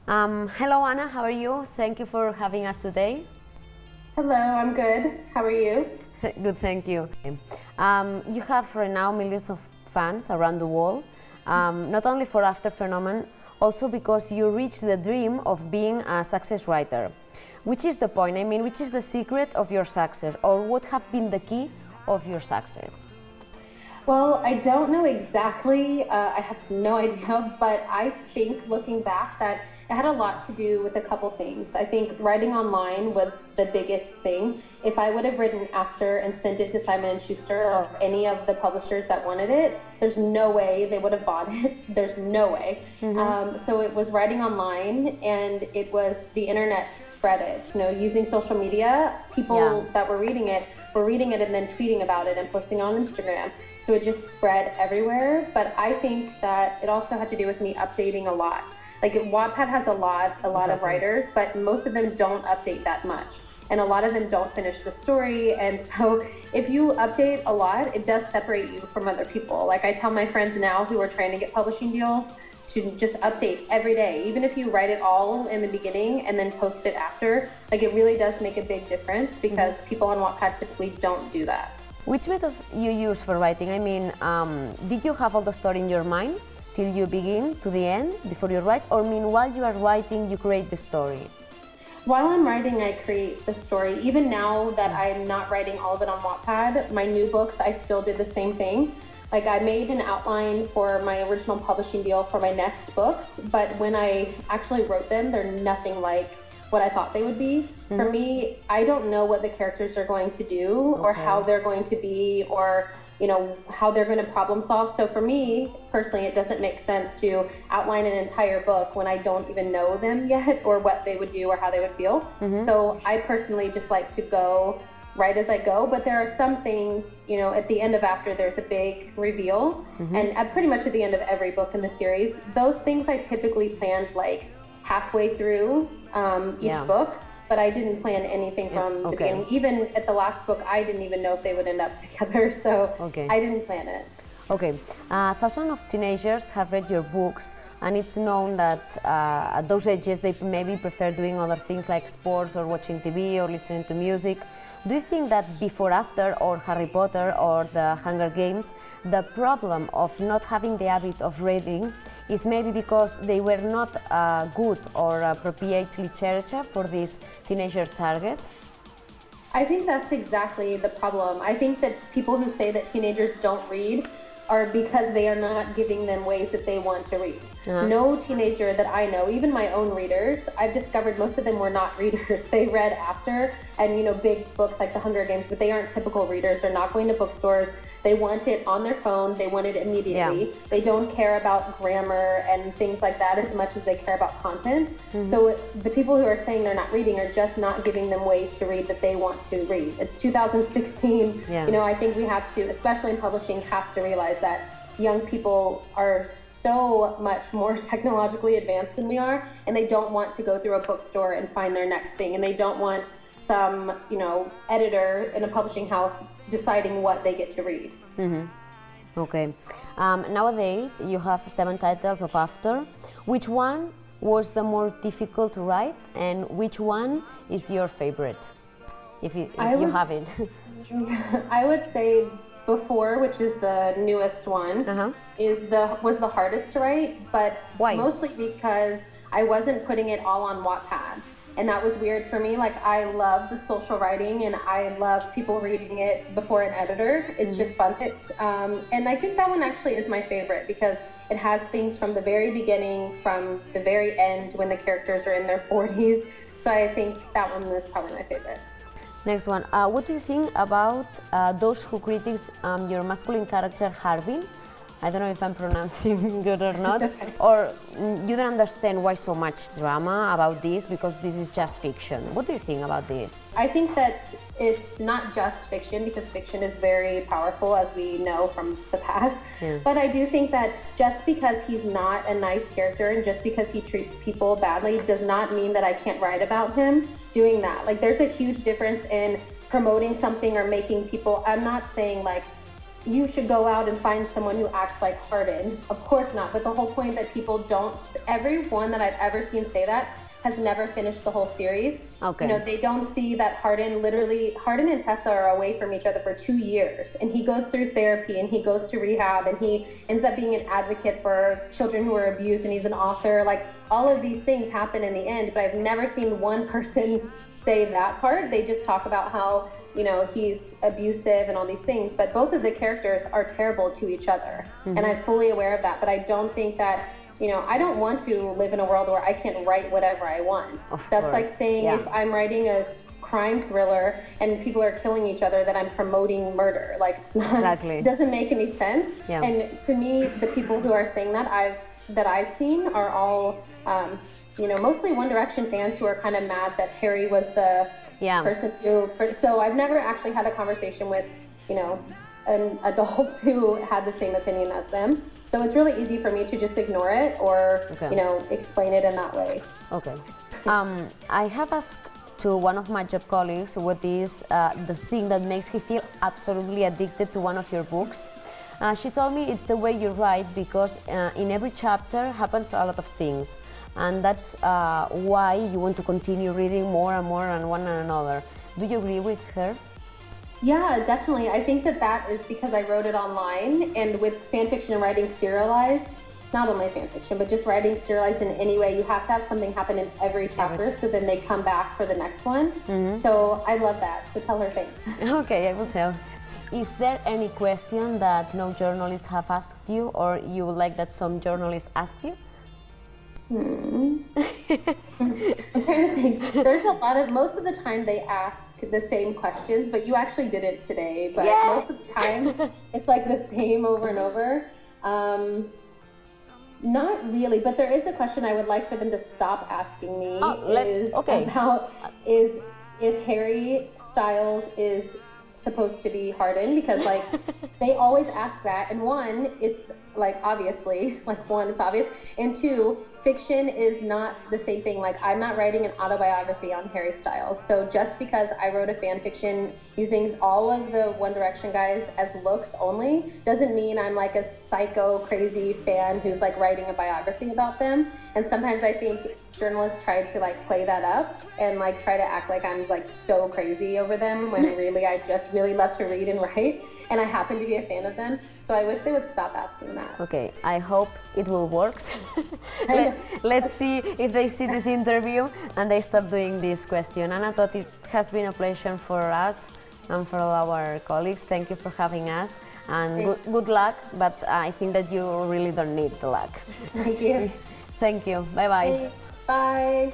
Hello, Anna. How are you? Thank you for having us today. Hello, I'm good. How are you? Good, thank you. You have right now millions of fans around the world, not only for After Phenomenon, also because you reached the dream of being a success writer. Which is the point? I mean, which is the secret of your success, or what have been the key of your success? Well, I don't know exactly. I have no idea, but I think looking back that it had a lot to do with a couple things. I think writing online was the biggest thing. If I would have written After and sent it to Simon & Schuster or any of the publishers that wanted it, there's no way they would have bought it. There's no way. So it was writing online, and it was the internet spread it. You know, using social media, people that were reading it and then tweeting about it and posting it on Instagram. So it just spread everywhere. But I think that it also had to do with me updating a lot. Like Wattpad has a lot of writers, but most of them don't update that much. And a lot of them don't finish the story. And so if you update a lot, it does separate you from other people. Like I tell my friends now who are trying to get publishing deals to just update every day. Even if you write it all in the beginning and then post it after, like it really does make a big difference because people on Wattpad typically don't do that. Which method you use for writing? I mean, did you have all the story in your mind till you begin to the end before you write, or meanwhile you are writing, you create the story? While I'm writing, I create the story. Even now that I'm not writing all of it on Wattpad, my new books, I still did the same thing. Like I made an outline for my original publishing deal for my next books, but when I actually wrote them, they're nothing like what I thought they would be. For me, I don't know what the characters are going to do or how they're going to be, or you know, how they're going to problem solve. So for me, personally, it doesn't make sense to outline an entire book when I don't even know them yet or what they would do or how they would feel. So I personally just like to go write as I go, but there are some things, you know, at the end of After, there's a big reveal, and pretty much at the end of every book in the series, those things I typically planned like halfway through each book. But I didn't plan anything from the beginning. Even at the last book, I didn't even know if they would end up together, so I didn't plan it. Okay, thousands of teenagers have read your books, and it's known that at those ages they maybe prefer doing other things like sports or watching TV or listening to music. Do you think that before After or Harry Potter or the Hunger Games, the problem of not having the habit of reading is maybe because they were not good or appropriate literature for this teenager target? I think that's exactly the problem. I think that people who say that teenagers don't read are because they are not giving them ways that they want to read. No teenager that I know, even my own readers, I've discovered most of them were not readers. They read After and, you know, big books like the Hunger Games, but they aren't typical readers. They're not going to bookstores. They want it on their phone. They want it immediately. They don't care about grammar and things like that as much as they care about content. So the people who are saying they're not reading are just not giving them ways to read that they want to read. It's 2016. You know, I think we have to, especially in publishing, has to realize that young people are so much more technologically advanced than we are, and they don't want to go through a bookstore and find their next thing, and they don't want some, you know, editor in a publishing house deciding what they get to read. Okay. Nowadays, you have 7 titles of After. Which one was the more difficult to write, and which one is your favorite, if you have it? I would say Before, which is the newest one, was the hardest to write, but mostly because I wasn't putting it all on Wattpad. And that was weird for me. Like, I love the social writing and I love people reading it before an editor. It's just fun. And I think that one actually is my favorite because it has things from the very beginning, from the very end when the characters are in their 40s. So I think that one is probably my favorite. Next one. What do you think about those who criticize your masculine character, Harbin? I don't know if I'm pronouncing good or not. Or you don't understand why so much drama about this because this is just fiction. What do you think about this? I think that it's not just fiction because fiction is very powerful, as we know from the past. But I do think that just because he's not a nice character and just because he treats people badly does not mean that I can't write about him doing that. Like, there's a huge difference in promoting something or making people, I'm not saying like you should go out and find someone who acts like Harden. Of course not, but the whole point that people don't, everyone that I've ever seen say that has never finished the whole series. Okay. You know, they don't see that Harden and Tessa are away from each other for 2 years, and he goes through therapy and he goes to rehab and he ends up being an advocate for children who are abused, and he's an author. Like, all of these things happen in the end, but I've never seen one person say that part. They just talk about how, you know, he's abusive and all these things, but both of the characters are terrible to each other. And I'm fully aware of that, but I don't think that, you know, I don't want to live in a world where I can write whatever I want. That's like saying if I'm writing a crime thriller and people are killing each other, that I'm promoting murder. Like, it's not, it doesn't make any sense. And to me, the people who are saying that I've seen are all, you know, mostly One Direction fans who are kind of mad that Harry was the person to. So I've never actually had a conversation with, you know, an adult who had the same opinion as them. So it's really easy for me to just ignore it or, you know, explain it in that way. Okay. I have asked to one of my job colleagues what is the thing that makes he feel absolutely addicted to one of your books. She told me it's the way you write, because in every chapter happens a lot of things, and that's why you want to continue reading more and more and one and another. Do you agree with her? Yeah, definitely. I think that is because I wrote it online, and with fan fiction and writing serialized, not only fan fiction, but just writing serialized in any way, you have to have something happen in every chapter, so then they come back for the next one. So I love that. So tell her thanks. Okay, I will tell. Is there any question that no journalists have asked you, or you would like that some journalists ask you? I'm trying to think. There's a lot of, most of the time they ask the same questions, but you actually did it today. But most of the time it's like the same over and over. Not really, but there is a question I would like for them to stop asking me is if Harry Styles is supposed to be Harden, because like they always ask that, and one, it's like obviously, like one, it's obvious, and two, fiction is not the same thing. Like, I'm not writing an autobiography on Harry Styles, so just because I wrote a fan fiction using all of the One Direction guys as looks only doesn't mean I'm like a psycho crazy fan who's like writing a biography about them. And sometimes I think journalists try to like play that up and like try to act like I'm like so crazy over them, when really I just really love to read and write, and I happen to be a fan of them. So I wish they would stop asking that. Okay, I hope it will work. Let's see if they see this interview and they stop doing this question. Anna Todd, it has been a pleasure for us and for all our colleagues. Thank you for having us, and good luck, but I think that you really don't need the luck. Thank you. Thank you. Bye-bye. Bye.